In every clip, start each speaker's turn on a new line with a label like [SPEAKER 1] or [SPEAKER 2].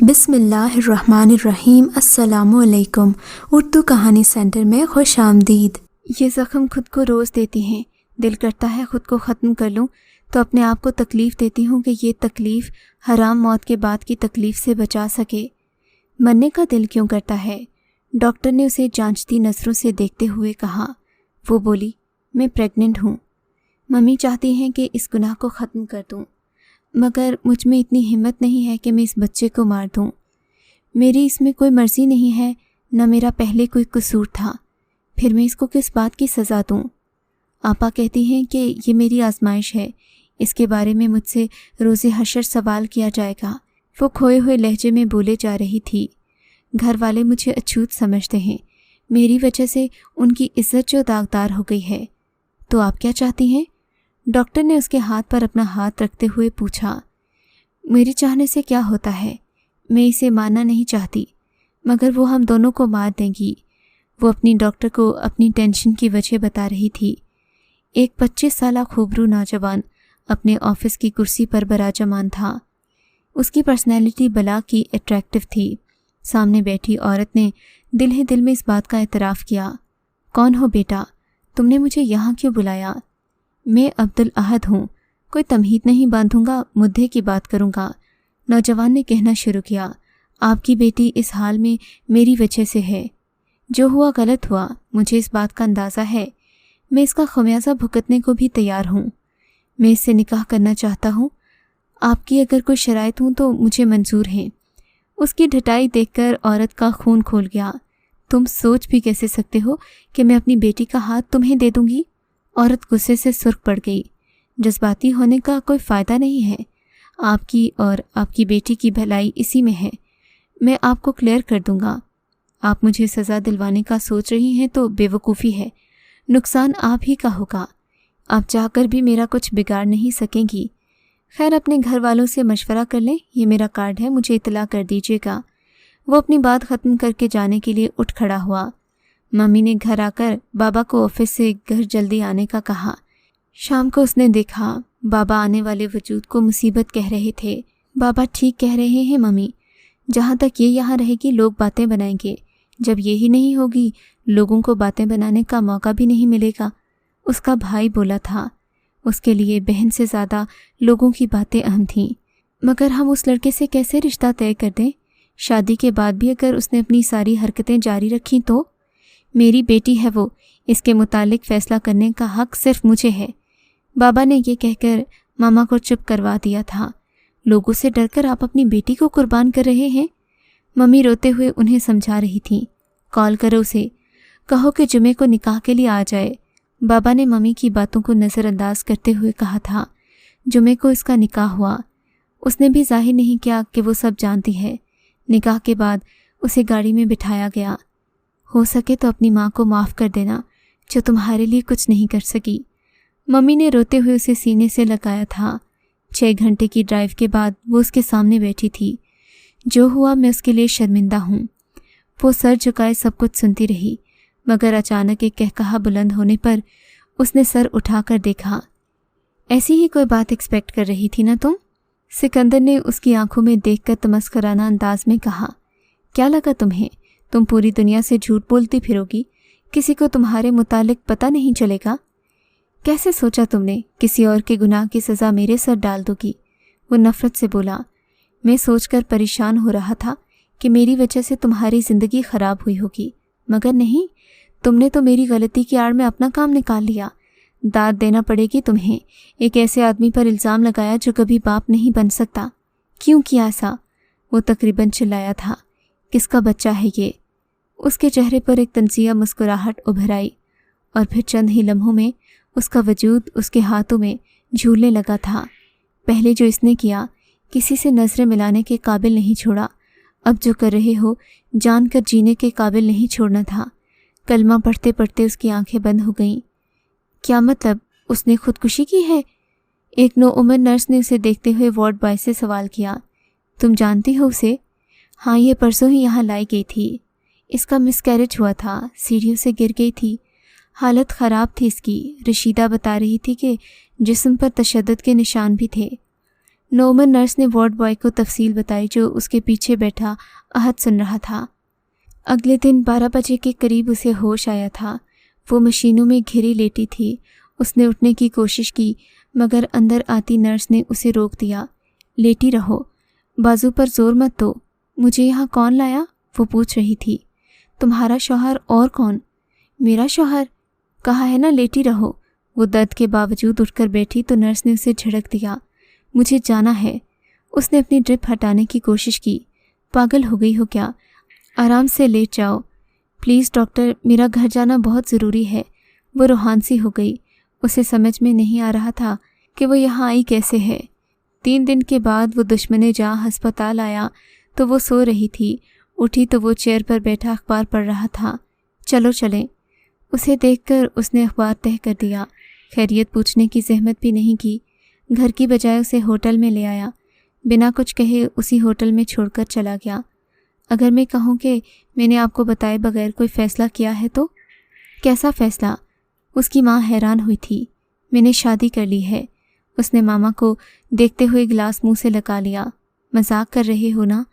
[SPEAKER 1] بسم اللہ الرحمن الرحیم۔ السلام علیکم۔ اردو کہانی سینٹر میں خوش آمدید۔ یہ زخم خود کو روز دیتی ہیں، دل کرتا ہے خود کو ختم کر لوں تو اپنے آپ کو تکلیف دیتی ہوں کہ یہ تکلیف حرام موت کے بعد کی تکلیف سے بچا سکے۔ مرنے کا دل کیوں کرتا ہے؟ ڈاکٹر نے اسے جانچتی نظروں سے دیکھتے ہوئے کہا۔ وہ بولی، میں پریگننٹ ہوں۔ ممی چاہتی ہیں کہ اس گناہ کو ختم کر دوں، مگر مجھ میں اتنی ہمت نہیں ہے کہ میں اس بچے کو مار دوں۔ میری اس میں کوئی مرضی نہیں ہے، نہ میرا پہلے کوئی قصور تھا، پھر میں اس کو کس بات کی سزا دوں؟ آپا کہتی ہیں کہ یہ میری آزمائش ہے، اس کے بارے میں مجھ سے روز حشر سوال کیا جائے گا۔ وہ کھوئے ہوئے لہجے میں بولے جا رہی تھی۔ گھر والے مجھے اچھوت سمجھتے ہیں، میری وجہ سے ان کی عزت جو داغدار ہو گئی ہے۔ تو آپ کیا چاہتی ہیں؟ ڈاکٹر نے اس کے ہاتھ پر اپنا ہاتھ رکھتے ہوئے پوچھا۔ میرے چاہنے سے کیا ہوتا ہے؟ میں اسے ماننا نہیں چاہتی، مگر وہ ہم دونوں کو مار دے گی۔ وہ اپنی ڈاکٹر کو اپنی ٹینشن کی وجہ بتا رہی تھی۔ ایک 25 سالہ خوبرو نوجوان اپنے آفس کی کرسی پر براجمان تھا۔ اس کی پرسنالٹی بلا کی اٹریکٹو تھی۔ سامنے بیٹھی عورت نے دل ہی دل میں اس بات کا اعتراف کیا۔ کون ہو بیٹا؟ تم نے مجھے یہاں کیوں بلایا؟ میں عبدالاحد ہوں، کوئی تمہید نہیں باندھوں گا، مدعے کی بات کروں گا۔ نوجوان نے کہنا شروع کیا۔ آپ کی بیٹی اس حال میں میری وجہ سے ہے۔ جو ہوا غلط ہوا، مجھے اس بات کا اندازہ ہے، میں اس کا خمیازہ بھگتنے کو بھی تیار ہوں۔ میں اس سے نکاح کرنا چاہتا ہوں، آپ کی اگر کوئی شرائط ہوں تو مجھے منظور ہیں۔ اس کی ڈھٹائی دیکھ کر عورت کا خون کھول گیا۔ تم سوچ بھی کیسے سکتے ہو کہ میں اپنی بیٹی کا ہاتھ تمہیں دے دوں گی؟ عورت غصے سے سرخ پڑ گئی۔ جذباتی ہونے کا کوئی فائدہ نہیں ہے، آپ کی اور آپ کی بیٹی کی بھلائی اسی میں ہے۔ میں آپ کو کلیئر کر دوں گا۔ آپ مجھے سزا دلوانے کا سوچ رہی ہیں تو بے وقوفی ہے، نقصان آپ ہی کا ہوگا۔ آپ چاہ کر بھی میرا کچھ بگاڑ نہیں سکیں گی۔ خیر، اپنے گھر والوں سے مشورہ کر لیں، یہ میرا کارڈ ہے، مجھے اطلاع کر دیجیے گا۔ وہ اپنی بات ختم کر کے جانے کے لیے اٹھ کھڑا ہوا۔ ممی نے گھر آ کر بابا کو آفس سے گھر جلدی آنے کا کہا۔ شام کو اس نے دیکھا بابا آنے والے وجود کو مصیبت کہہ رہے تھے۔ بابا ٹھیک کہہ رہے ہیں ممی، جہاں تک یہ یہاں رہے گی لوگ باتیں بنائیں گے، جب یہی نہیں ہوگی لوگوں کو باتیں بنانے کا موقع بھی نہیں ملے گا۔ اس کا بھائی بولا تھا، اس کے لیے بہن سے زیادہ لوگوں کی باتیں اہم تھیں۔ مگر ہم اس لڑکے سے کیسے رشتہ طے کر دیں؟ شادی کے بعد بھی اگر اس نے اپنی ساری حرکتیں جاری رکھیں تو؟ میری بیٹی ہے وہ، اس کے متعلق فیصلہ کرنے کا حق صرف مجھے ہے۔ بابا نے یہ کہہ کر ماما کو چپ کروا دیا تھا۔ لوگوں سے ڈر کر آپ اپنی بیٹی کو قربان کر رہے ہیں؟ ممی روتے ہوئے انہیں سمجھا رہی تھیں۔ کال کرو اسے، کہو کہ جمعے کو نکاح کے لیے آ جائے۔ بابا نے ممی کی باتوں کو نظر انداز کرتے ہوئے کہا تھا۔ جمعے کو اس کا نکاح ہوا۔ اس نے بھی ظاہر نہیں کیا کہ وہ سب جانتی ہے۔ نکاح کے بعد اسے گاڑی میں بٹھایا گیا۔ ہو سکے تو اپنی ماں کو معاف کر دینا، جو تمہارے لیے کچھ نہیں کر سکی۔ ممی نے روتے ہوئے اسے سینے سے لگایا تھا۔ 6 گھنٹے کی ڈرائیو کے بعد وہ اس کے سامنے بیٹھی تھی۔ جو ہوا میں اس کے لیے شرمندہ ہوں۔ وہ سر جھکائے سب کچھ سنتی رہی، مگر اچانک ایک کہکہا بلند ہونے پر اس نے سر اٹھا کر دیکھا۔ ایسی ہی کوئی بات ایکسپیکٹ کر رہی تھی نا تم؟ سکندر نے اس کی آنکھوں میں دیکھ کر تمسخرانہ انداز میں کہا۔ کیا لگا تمہیں؟ تم پوری دنیا سے جھوٹ بولتی پھرو گی، کسی کو تمہارے متعلق پتہ نہیں چلے گا؟ کیسے سوچا تم نے کسی اور کے گناہ کی سزا میرے سر ڈال دو گی؟ وہ نفرت سے بولا۔ میں سوچ کر پریشان ہو رہا تھا کہ میری وجہ سے تمہاری زندگی خراب ہوئی ہوگی، مگر نہیں، تم نے تو میری غلطی کی آڑ میں اپنا کام نکال لیا۔ داد دینا پڑے گی تمہیں، ایک ایسے آدمی پر الزام لگایا جو کبھی باپ نہیں بن سکتا۔ کیوں کیا ایسا؟ وہ تقریباً چلایا تھا۔ کس کا بچہ ہے یہ؟ اس کے چہرے پر ایک طنزیہ مسکراہٹ ابھر آئی، اور پھر چند ہی لمحوں میں اس کا وجود اس کے ہاتھوں میں جھولنے لگا تھا۔ پہلے جو اس نے کیا کسی سے نظریں ملانے کے قابل نہیں چھوڑا، اب جو کر رہے ہو جان کر جینے کے قابل نہیں چھوڑنا تھا۔ کلمہ پڑھتے پڑھتے اس کی آنکھیں بند ہو گئیں۔ کیا مطلب؟ اس نے خودکشی کی ہے؟ ایک نوعمر نرس نے اسے دیکھتے ہوئے وارڈ بوائے سے سوال کیا۔ تم جانتی ہو اسے؟ ہاں، یہ پرسوں ہی یہاں لائی گئی تھی۔ اس کا مس کیریج ہوا تھا، سیڑھیوں سے گر گئی تھی، حالت خراب تھی اس کی۔ رشیدہ بتا رہی تھی کہ جسم پر تشدد کے نشان بھی تھے۔ नोमन नर्स ने वार्ड बॉय को तफसील बताई जो उसके पीछे बैठा अहद सुन रहा था। अगले दिन 12 बजे के करीब उसे होश आया था। वो मशीनों में घिरी लेटी थी। उसने उठने की कोशिश की मगर अंदर आती नर्स ने उसे रोक दिया। लेटी रहो, बाजू पर जोर मत दो। मुझे यहाँ कौन लाया? वो पूछ रही थी। तुम्हारा शौहर और कौन? मेरा शौहर? कहा है ना लेटी रहो। वो दर्द के बावजूद उठकर बैठी तो नर्स ने उसे झिड़क दिया। मुझे जाना है। उसने अपनी ड्रिप हटाने की कोशिश की। पागल हो गई हो क्या? आराम से लेट जाओ प्लीज़ डॉक्टर, मेरा घर जाना बहुत ज़रूरी है। वो रूहानसी हो गई। उसे समझ में नहीं आ रहा था कि वो यहाँ आई कैसे है। 3 दिन के बाद वो दुश्मने जहाँ हस्पताल आया तो वो सो रही थी। उठी तो वो चेयर पर बैठा अखबार पढ़ रहा था। चलो चलें। उसे देखकर उसने अखबार तह कर दिया। खैरियत पूछने की जहमत भी नहीं की। घर की बजाय उसे होटल में ले आया। बिना कुछ कहे उसी होटल में छोड़कर चला गया। अगर मैं कहूँ कि मैंने आपको बताए बगैर कोई फ़ैसला किया है तो? कैसा फ़ैसला? उसकी माँ हैरान हुई थी। मैंने शादी कर ली है। उसने मामा को देखते हुए गिलास मुंह से लगा लिया। मजाक कर रहे हो ना?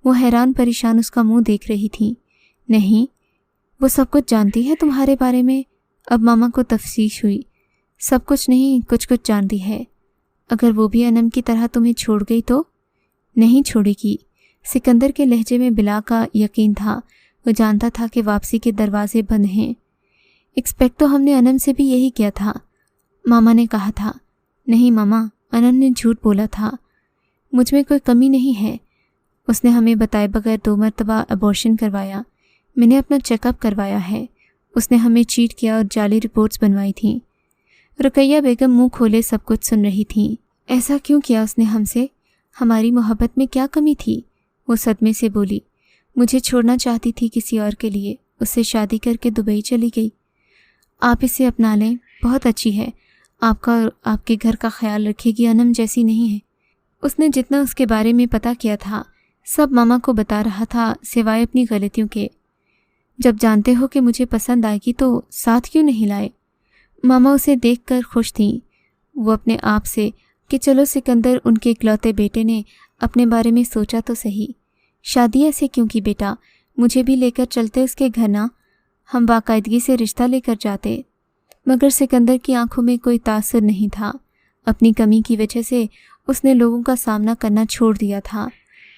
[SPEAKER 1] वो हैरान परेशान उसका मुंह देख रही थी। नहीं, वो सब कुछ जानती है तुम्हारे बारे में। अब मामा को तफ्तीश हुई। सब कुछ नहीं, कुछ कुछ जानती है। अगर वो भी अनम की तरह तुम्हें छोड़ गई तो? नहीं छोड़ेगी। सिकंदर के लहजे में बिला का यकीन था। वो जानता था कि वापसी के दरवाजे बंद हैं। एक्सपेक्ट तो हमने अनम से भी यही किया था, मामा ने कहा था। नहीं मामा, अनम ने झूठ बोला था। मुझ में कोई कमी नहीं है। उसने हमें बताए बगैर 2 मरतबा अबॉर्शन करवाया। मैंने अपना चेकअप करवाया है। उसने हमें चीट किया और जाली रिपोर्ट्स बनवाई थीं। रुकैया बेगम मुंह खोले सब कुछ सुन रही थीं। ऐसा क्यों किया उसने हमसे? हमारी मोहब्बत में क्या कमी थी? वो सदमे से बोली। मुझे छोड़ना चाहती थी किसी और के लिए। उससे शादी करके दुबई चली गई। आप इसे अपना लें, बहुत अच्छी है। आपका और आपके घर का ख्याल रखेगी, अनम जैसी नहीं है। उसने जितना उसके बारे में पता किया था सब मामा को बता रहा था, सिवाय अपनी गलतियों के। जब जानते हो कि मुझे पसंद आएगी तो साथ क्यों नहीं लाए? मामा उसे देखकर खुश थीं। वो अपने आप से कि चलो सिकंदर उनके इकलौते बेटे ने अपने बारे में सोचा तो सही। शादी ऐसे क्यों की बेटा? मुझे भी लेकर चलते उसके घर ना, हम बाकायदगी से रिश्ता लेकर जाते। मगर सिकंदर की आंखों में कोई तासुर नहीं था। अपनी कमी की वजह से उसने लोगों का सामना करना छोड़ दिया था।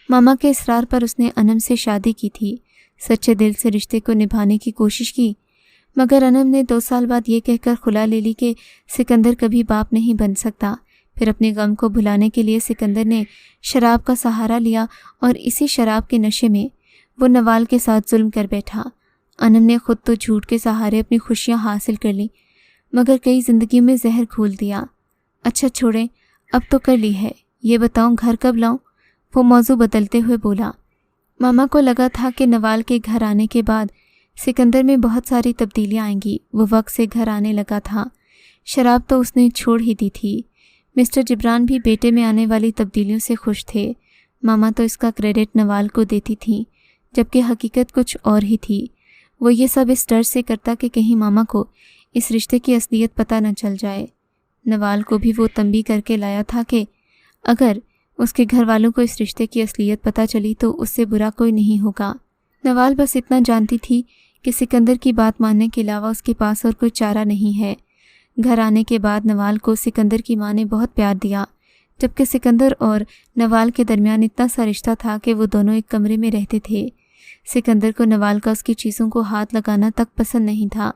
[SPEAKER 1] मामा के इसरार पर उसने अनम से शादी की थी। सच्चे दिल से रिश्ते को निभाने की कोशिश की, मगर अनम ने 2 साल बाद ये कहकर खुला ले ली कि सिकंदर कभी बाप नहीं बन सकता। फिर अपने गम को भुलाने के लिए सिकंदर ने शराब का सहारा लिया और इसी शराब के नशे में वो नवाल के साथ जुल्म कर बैठा। अनम ने खुद तो झूठ के सहारे अपनी खुशियाँ हासिल कर ली, मगर कई ज़िंदगियों में जहर घोल दिया। अच्छा छोड़ें, अब तो कर ली है। ये बताऊं घर कब लाऊं? वो मौजू बदलते हुए बोला। मामा को लगा था कि नवाल के घर आने के बाद सिकंदर में बहुत सारी तब्दीलियां आएंगी। वो वक्त से घर आने लगा था। शराब तो उसने छोड़ ही दी थी। मिस्टर जिब्रान भी बेटे में आने वाली तब्दीलियों से खुश थे। मामा तो इसका क्रेडिट नवाल को देती थी, जबकि हकीकत कुछ और ही थी। वो ये सब इस डर से करता कि कहीं मामा को इस रिश्ते की असलियत पता न चल जाए। नवाल को भी वो तंबी करके लाया था कि अगर उसके घर वालों को इस रिश्ते की असलियत पता चली तो उससे बुरा कोई नहीं होगा। नवाल बस इतना जानती थी कि सिकंदर की बात मानने के अलावा उसके पास और कोई चारा नहीं है। घर आने के बाद नवाल को सिकंदर की माँ ने बहुत प्यार दिया, जबकि सिकंदर और नवाल के दरमियान इतना सा रिश्ता था कि वो दोनों एक कमरे में रहते थे। सिकंदर को नवाल का उसकी चीज़ों को हाथ लगाना तक पसंद नहीं था।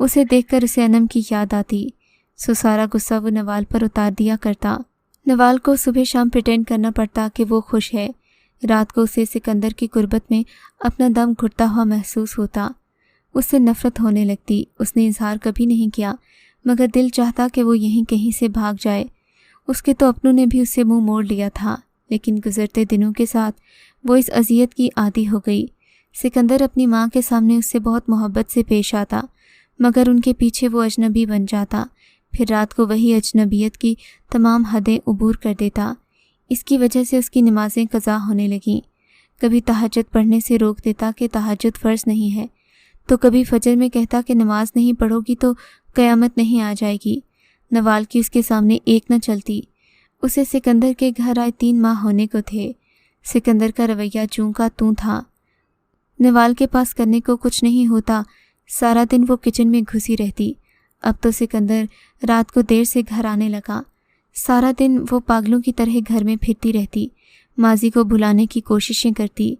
[SPEAKER 1] उसे देखकर उसे अनम की याद आती, सो सारा गुस्सा वो नवाल पर उतार दिया करता। नवाल को सुबह शाम प्रिटेंड करना पड़ता कि वो खुश है। रात को उसे सिकंदर की गुर्बत में अपना दम घुटता हुआ महसूस होता। उससे नफ़रत होने लगती। उसने इजहार कभी नहीं किया, मगर दिल चाहता कि वो यहीं कहीं से भाग जाए। उसके तो अपनों ने भी उससे मुंह मोड़ लिया था, लेकिन गुजरते दिनों के साथ वो इस अजियत की आदी हो गई। सिकंदर अपनी माँ के सामने उससे बहुत मोहब्बत से पेश आता, मगर उनके पीछे वो अजनबी बन जाता। फिर रात को वही अजनबियत की तमाम हदें उबूर कर देता। इसकी वजह से उसकी नमाज़ें क़ज़ा होने लगीं। कभी तहज्जुद पढ़ने से रोक देता कि तहज्जुद फ़र्ज़ नहीं है, तो कभी फजर में कहता कि नमाज नहीं पढ़ोगी तो क़यामत नहीं आ जाएगी। नवाल की उसके सामने एक न चलती। उसे सिकंदर के घर आए 3 माह होने को थे। सिकंदर का रवैया जूं का तूं था। नवाल के पास करने को कुछ नहीं होता, सारा दिन वो किचन में घुसी रहती। अब तो सिकंदर रात को देर से घर आने लगा। सारा दिन वो पागलों की तरह घर में फिरती रहती, माजी को भुलाने की कोशिशें करती।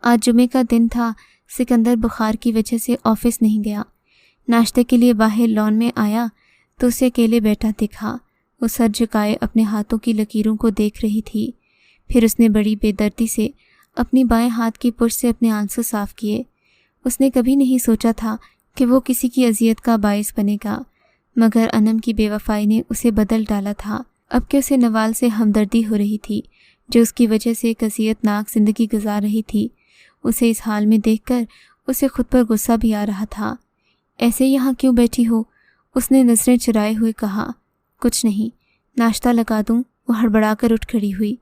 [SPEAKER 1] आज जुमे का दिन था। सिकंदर बुखार की वजह से ऑफिस नहीं गया। नाश्ते के लिए बाहर लॉन में आया तो उसे अकेले बैठा दिखा। वो सर झुकाए अपने हाथों की लकीरों को देख रही थी। फिर उसने बड़ी बेदर्दी से अपनी बाएं हाथ की पुश से अपने आंसू साफ किए। उसने कभी नहीं सोचा था कि वो किसी की अजियत का बाइस बनेगा, मगर अनम की बेवफाई ने उसे बदल डाला था। अब कि उसे नवाल से हमदर्दी हो रही थी, जो उसकी वजह से एक अजियतनाक ज़िंदगी गुजार रही थी। उसे इस हाल में देखकर उसे खुद पर गुस्सा भी आ रहा था। ऐसे यहाँ क्यों बैठी हो? उसने नज़रें चुराए हुए कहा। कुछ नहीं, नाश्ता लगा दूँ? वो हड़बड़ा कर उठ खड़ी हुई।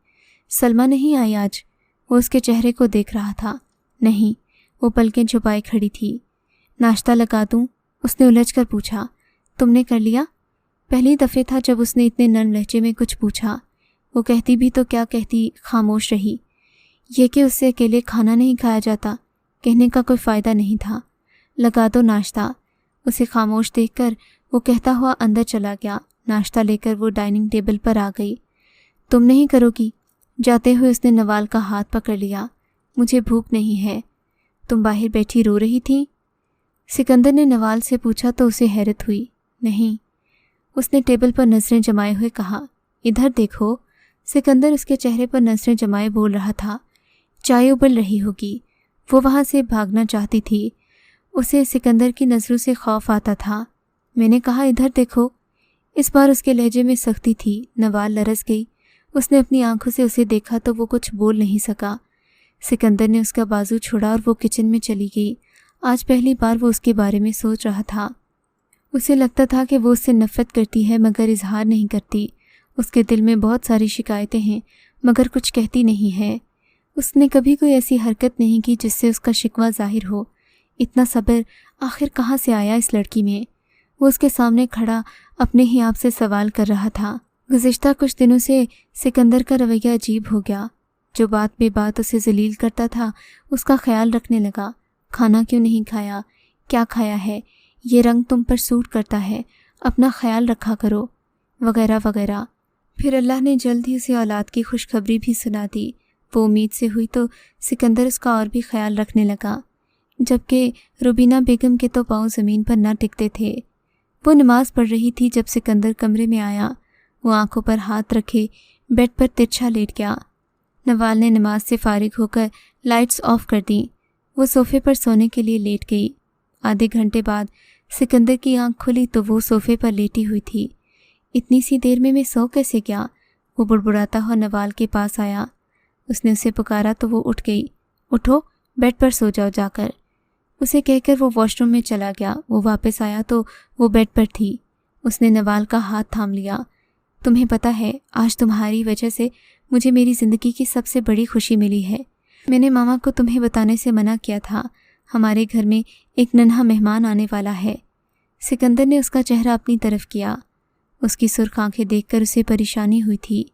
[SPEAKER 1] सलमा नहीं आई आज? वो उसके चेहरे को देख रहा था। नहीं, वो पलकें छुपाए खड़ी थी। नाश्ता लगा दूँ? उसने उलझ कर पूछा। तुमने कर लिया? पहली दफ़े था जब उसने इतने नरम लहजे में कुछ पूछा। वो कहती भी तो क्या कहती, खामोश रही। ये कि उससे अकेले खाना नहीं खाया जाता, कहने का कोई फ़ायदा नहीं था। लगा दो नाश्ता। उसे खामोश देखकर वो कहता हुआ अंदर चला गया। नाश्ता लेकर वो डाइनिंग टेबल पर आ गई। तुम नहीं करोगी? जाते हुए उसने नवाल का हाथ पकड़ लिया। मुझे भूख नहीं है। तुम बाहर बैठी रो रही थी? सिकंदर ने नवाल से पूछा तो उसे हैरत हुई। नहीं। उसने टेबल पर नज़रें जमाए हुए कहा। इधर देखो। सिकंदर उसके चेहरे पर नज़रें जमाए बोल रहा था। चाय उबल रही होगी। वो वहाँ से भागना चाहती थी। उसे सिकंदर की नज़रों से खौफ आता था। मैंने कहा इधर देखो। इस बार उसके लहजे में सख्ती थी। नवाल लरस गई। उसने अपनी आंखों से उसे देखा तो वो कुछ बोल नहीं सका। सिकंदर ने उसका बाजू छोड़ा और वो किचन में चली गई। आज पहली बार वो उसके बारे में सोच रहा था। उसे लगता था कि वो उससे नफ़रत करती है मगर इजहार नहीं करती। उसके दिल में बहुत सारी शिकायतें हैं मगर कुछ कहती नहीं है। उसने कभी कोई ऐसी हरकत नहीं की जिससे उसका शिकवा ज़ाहिर हो। इतना सब्र आखिर कहाँ से आया इस लड़की में? वो उसके सामने खड़ा अपने ही आप से सवाल कर रहा था। गुज़िश्ता कुछ दिनों से सिकंदर का रवैया अजीब हो गया। जो बात बेबात उसे जलील करता था उसका ख्याल रखने लगा। खाना क्यों नहीं खाया? क्या खाया है? ये रंग तुम पर सूट करता है, अपना ख्याल रखा करो, वगैरह वगैरह। फिर अल्लाह ने जल्द ही उसे औलाद की खुशखबरी भी सुना दी। वो उम्मीद से हुई तो सिकंदर उसका और भी ख्याल रखने लगा, जबकि रुबीना बेगम के तो पाँव ज़मीन पर ना टिकते थे। वो नमाज़ पढ़ रही थी जब सिकंदर कमरे में आया। वो आंखों पर हाथ रखे बेड पर तिरछा लेट गया। नवाल ने नमाज से फारिग होकर लाइट्स ऑफ कर दी। वो सोफ़े पर सोने के लिए लेट गई। आधे घंटे बाद सिकंदर की आंख खुली तो वो सोफ़े पर लेटी हुई थी। इतनी सी देर में मैं सो कैसे गया? वो बुड़बुड़ाता हुआ नवाल के पास आया। उसने उसे पुकारा तो वो उठ गई। उठो, बेड पर सो जाओ जाकर। उसे कहकर वो वॉशरूम में चला गया। वो वापस आया तो वो बेड पर थी। उसने नवाल का हाथ थाम लिया। तुम्हें पता है, आज तुम्हारी वजह से मुझे मेरी ज़िंदगी की सबसे बड़ी खुशी मिली है। मैंने मामा को तुम्हें बताने से मना किया था। हमारे घर में एक नन्हा मेहमान आने वाला है। सिकंदर ने उसका चेहरा अपनी तरफ किया। उसकी सुर्ख आंखें देखकर उसे परेशानी हुई थी।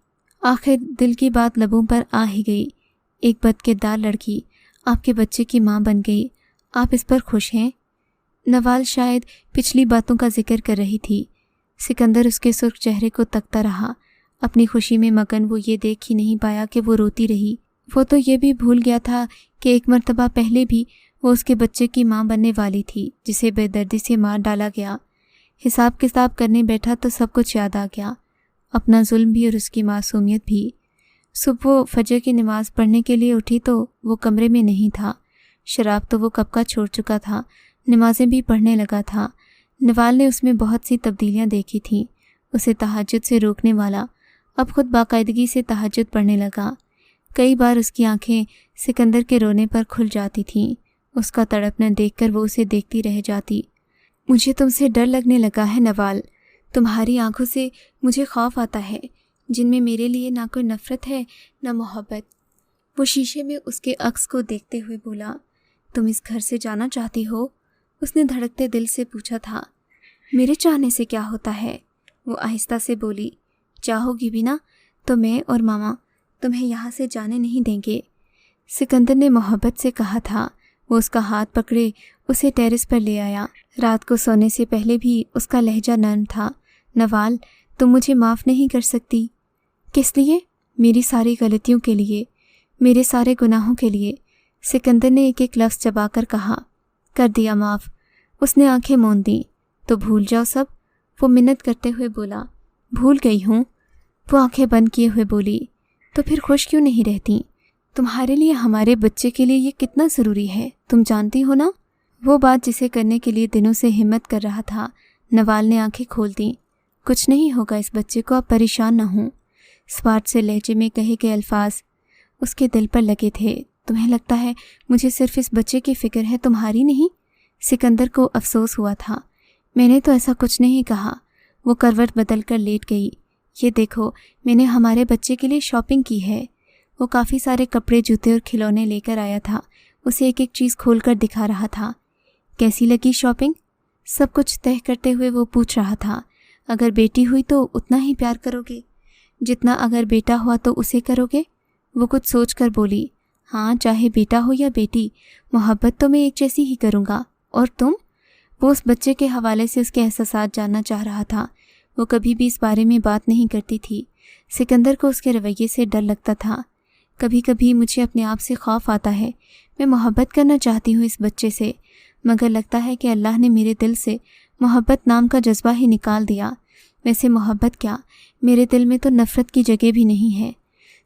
[SPEAKER 1] आखिर दिल की बात लबों पर आ ही गई। एक बदकिरदार लड़की आपके बच्चे की माँ बन गई। आप इस पर खुश हैं? नवाल शायद पिछली बातों का जिक्र कर रही थी। सिकंदर उसके सुर्ख चेहरे को तकता रहा। अपनी खुशी में मगन वो ये देख ही नहीं पाया कि वो रोती रही। वो तो ये भी भूल गया था कि एक मर्तबा पहले भी वो उसके बच्चे की माँ बनने वाली थी, जिसे बेदर्दी से मार डाला गया। हिसाब किताब करने बैठा तो सब कुछ याद आ गया, अपना जुल्म भी और उसकी मासूमियत भी। सुबह वो फजर की नमाज़ पढ़ने के लिए उठी तो वो कमरे में नहीं था। शराब तो वो कब का छोड़ चुका था, नमाज़ें भी पढ़ने लगा था। नवाल ने उसमें बहुत सी तब्दीलियाँ देखी थीं। उसे तहज्जुद से रोकने वाला अब खुद बाकायदगी से तहज्जुद पढ़ने लगा। कई बार उसकी आंखें सिकंदर के रोने पर खुल जाती थीं। उसका तड़पना देखकर वो उसे देखती रह जाती। मुझे तुमसे डर लगने लगा है नवाल। तुम्हारी आंखों से मुझे खौफ आता है, जिनमें मेरे लिए ना कोई नफ़रत है ना मोहब्बत। वो शीशे में उसके अक्स को देखते हुए बोला, तुम इस घर से जाना चाहती हो? उसने धड़कते दिल से पूछा था। मेरे चाहने से क्या होता है? वो आहिस्ता से बोली, चाहोगी भी ना تو میں اور ماما تمہیں یہاں سے جانے نہیں دیں گے۔ سکندر نے محبت سے کہا تھا۔ وہ اس کا ہاتھ پکڑے اسے ٹیرس پر لے آیا۔ رات کو سونے سے پہلے بھی اس کا لہجہ نرم تھا۔ نوال، تم مجھے معاف نہیں کر سکتی؟ کس لیے؟ میری ساری غلطیوں کے لیے، میرے سارے گناہوں کے لیے۔ سکندر نے ایک ایک لفظ چبا کر کہا۔ کر دیا معاف۔ اس نے آنکھیں موند دیں۔ تو بھول جاؤ سب، وہ منت کرتے ہوئے بولا۔ بھول گئی ہوں، وہ آنکھیں بند کیے ہوئے بولی۔ تو پھر خوش کیوں نہیں رہتی؟ تمہارے لیے ہمارے بچے کے لیے یہ کتنا ضروری ہے، تم جانتی ہو نا؟ وہ بات جسے کرنے کے لیے دنوں سے ہمت کر رہا تھا۔ نوال نے آنکھیں کھول دیں۔ کچھ نہیں ہوگا اس بچے کو، آپ پریشان نہ ہوں۔ سپاٹ سے لہجے میں کہے گئے الفاظ اس کے دل پر لگے تھے۔ تمہیں لگتا ہے مجھے صرف اس بچے کی فکر ہے، تمہاری نہیں؟ سکندر کو افسوس ہوا تھا۔ میں نے تو ایسا کچھ نہیں کہا۔ وہ کروٹ بدل کر لیٹ گئی۔ یہ دیکھو، میں نے ہمارے بچے کے لیے شاپنگ کی ہے۔ وہ کافی سارے کپڑے، جوتے اور کھلونے لے کر آیا تھا۔ اسے ایک ایک چیز کھول کر دکھا رہا تھا۔ کیسی لگی شاپنگ؟ سب کچھ طے کرتے ہوئے وہ پوچھ رہا تھا۔ اگر بیٹی ہوئی تو اتنا ہی پیار کرو گے جتنا اگر بیٹا ہوا تو اسے کرو گے؟ وہ کچھ سوچ کر بولی۔ ہاں، چاہے بیٹا ہو یا بیٹی، محبت تو میں ایک جیسی ہی کروں گا۔ اور تم؟ وہ اس بچے کے حوالے سے اس کے احساسات جاننا چاہ رہا تھا۔ وہ کبھی بھی اس بارے میں بات نہیں کرتی تھی۔ سکندر کو اس کے رویے سے ڈر لگتا تھا۔ کبھی کبھی مجھے اپنے آپ سے خوف آتا ہے۔ میں محبت کرنا چاہتی ہوں اس بچے سے، مگر لگتا ہے کہ اللہ نے میرے دل سے محبت نام کا جذبہ ہی نکال دیا۔ ویسے محبت کیا، میرے دل میں تو نفرت کی جگہ بھی نہیں ہے۔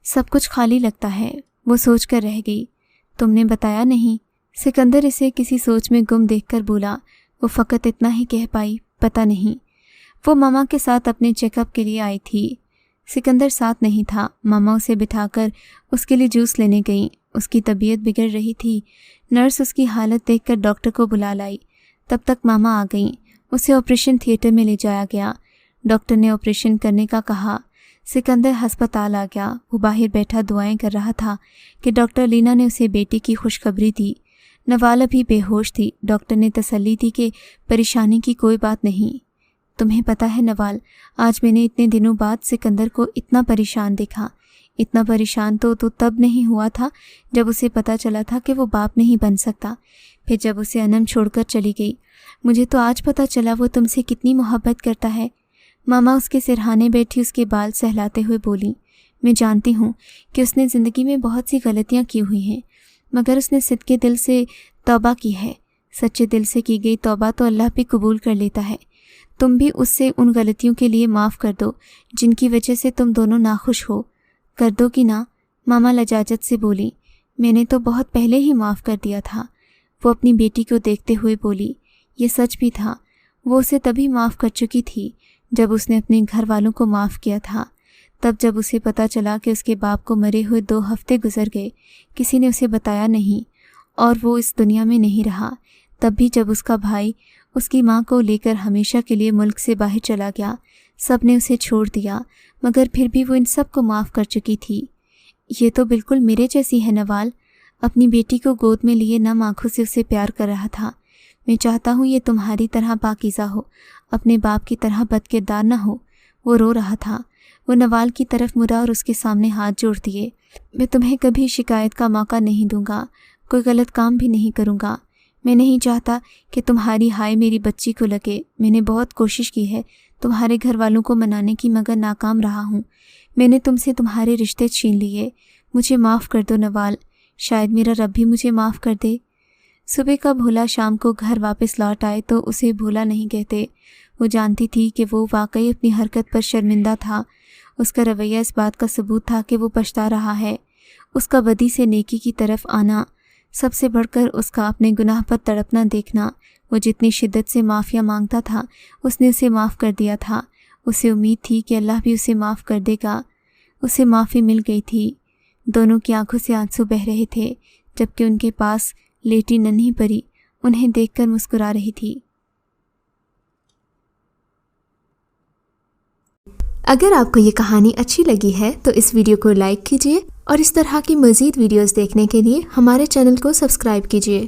[SPEAKER 1] سب کچھ خالی لگتا ہے۔ وہ سوچ کر رہ گئی۔ تم نے بتایا نہیں؟ سکندر اسے کسی سوچ میں گم دیکھ کر بولا۔ وہ فقط اتنا ہی کہہ پائی، پتہ نہیں۔ وہ ماما کے ساتھ اپنے چیک اپ کے لیے آئی تھی۔ سکندر ساتھ نہیں تھا۔ ماما اسے بٹھا کر اس کے لیے جوس لینے گئیں۔ اس کی طبیعت بگڑ رہی تھی۔ نرس اس کی حالت دیکھ کر ڈاکٹر کو بلا لائی۔ تب تک ماما آ گئیں۔ اسے آپریشن تھیٹر میں لے جایا گیا۔ ڈاکٹر نے آپریشن کرنے کا کہا۔ سکندر ہسپتال آ گیا۔ وہ باہر بیٹھا دعائیں کر رہا تھا کہ ڈاکٹر لینا نے اسے بیٹی کی خوشخبری دی۔ نوال ابھی بے ہوش تھی۔ ڈاکٹر نے تسلی دی کہ پریشانی کی کوئی بات نہیں۔ تمہیں پتہ ہے نوال، آج میں نے اتنے دنوں بعد سکندر کو اتنا پریشان دیکھا۔ اتنا پریشان تو تب نہیں ہوا تھا جب اسے پتہ چلا تھا کہ وہ باپ نہیں بن سکتا، پھر جب اسے انم چھوڑ کر چلی گئی۔ مجھے تو آج پتہ چلا وہ تم سے کتنی محبت کرتا ہے۔ ماما اس کے سرہانے بیٹھی اس کے بال سہلاتے ہوئے بولی۔ میں جانتی ہوں کہ اس نے زندگی میں بہت سی غلطیاں کی ہوئی ہیں، مگر اس نے صدقے دل سے توبہ کی ہے۔ سچے دل سے کی گئی توبہ تو اللہ بھی قبول کر لیتا ہے۔ تم بھی اس سے ان غلطیوں کے لیے معاف کر دو جن کی وجہ سے تم دونوں ناخوش ہو۔ کر دو کہ نہ؟ ماما لجاجت سے بولی۔ میں نے تو بہت پہلے ہی معاف کر دیا تھا۔ وہ اپنی بیٹی کو دیکھتے ہوئے بولی۔ یہ سچ بھی تھا۔ وہ اسے تبھی معاف کر چکی تھی جب اس نے اپنے گھر والوں کو معاف کیا تھا۔ تب جب اسے پتہ چلا کہ اس کے باپ کو مرے ہوئے 2 ہفتے گزر گئے، کسی نے اسے بتایا نہیں اور وہ اس دنیا میں نہیں رہا۔ تب بھی جب اس کا بھائی اس کی ماں کو لے کر ہمیشہ کے لیے ملک سے باہر چلا گیا، سب نے اسے چھوڑ دیا، مگر پھر بھی وہ ان سب کو معاف کر چکی تھی۔ یہ تو بالکل میرے جیسی ہے نوال۔ اپنی بیٹی کو گود میں لیے نم آنکھوں سے اسے پیار کر رہا تھا۔ میں چاہتا ہوں یہ تمہاری طرح پاکیزہ ہو، اپنے باپ کی طرح بد کردار نہ ہو۔ وہ رو رہا تھا۔ وہ نوال کی طرف مڑا اور اس کے سامنے ہاتھ جوڑ دیے۔ میں تمہیں کبھی شکایت کا موقع نہیں دوں گا، کوئی غلط کام بھی نہیں کروں گا۔ میں نہیں چاہتا کہ تمہاری ہائے میری بچی کو لگے۔ میں نے بہت کوشش کی ہے تمہارے گھر والوں کو منانے کی، مگر ناکام رہا ہوں۔ میں نے تم سے تمہارے رشتے چھین لیے۔ مجھے معاف کر دو نوال، شاید میرا رب بھی مجھے معاف کر دے۔ صبح کا بھولا شام کو گھر واپس لوٹ آئے تو اسے بھولا نہیں کہتے۔ وہ جانتی تھی کہ وہ واقعی اپنی حرکت پر شرمندہ تھا۔ اس کا رویہ اس بات کا ثبوت تھا کہ وہ پچھتا رہا ہے۔ اس کا بدی سے نیکی کی طرف آنا، سب سے بڑھ کر اس کا اپنے گناہ پر تڑپنا دیکھنا۔ وہ جتنی شدت سے معافیا مانگتا تھا اس نے اسے معاف کر دیا تھا۔ اسے امید تھی کہ اللہ بھی اسے معاف کر دے گا۔ اسے معافی مل گئی تھی۔ دونوں کی آنکھوں سے آنسو بہہ رہے تھے، جبکہ ان کے پاس لیٹی ننھی پری انہیں دیکھ کر مسکرا رہی تھی۔
[SPEAKER 2] اگر آپ کو یہ کہانی اچھی لگی ہے تو اس ویڈیو کو لائک کیجیے اور اس طرح کی مزید ویڈیوز دیکھنے کے لیے ہمارے چینل کو سبسکرائب کیجیے۔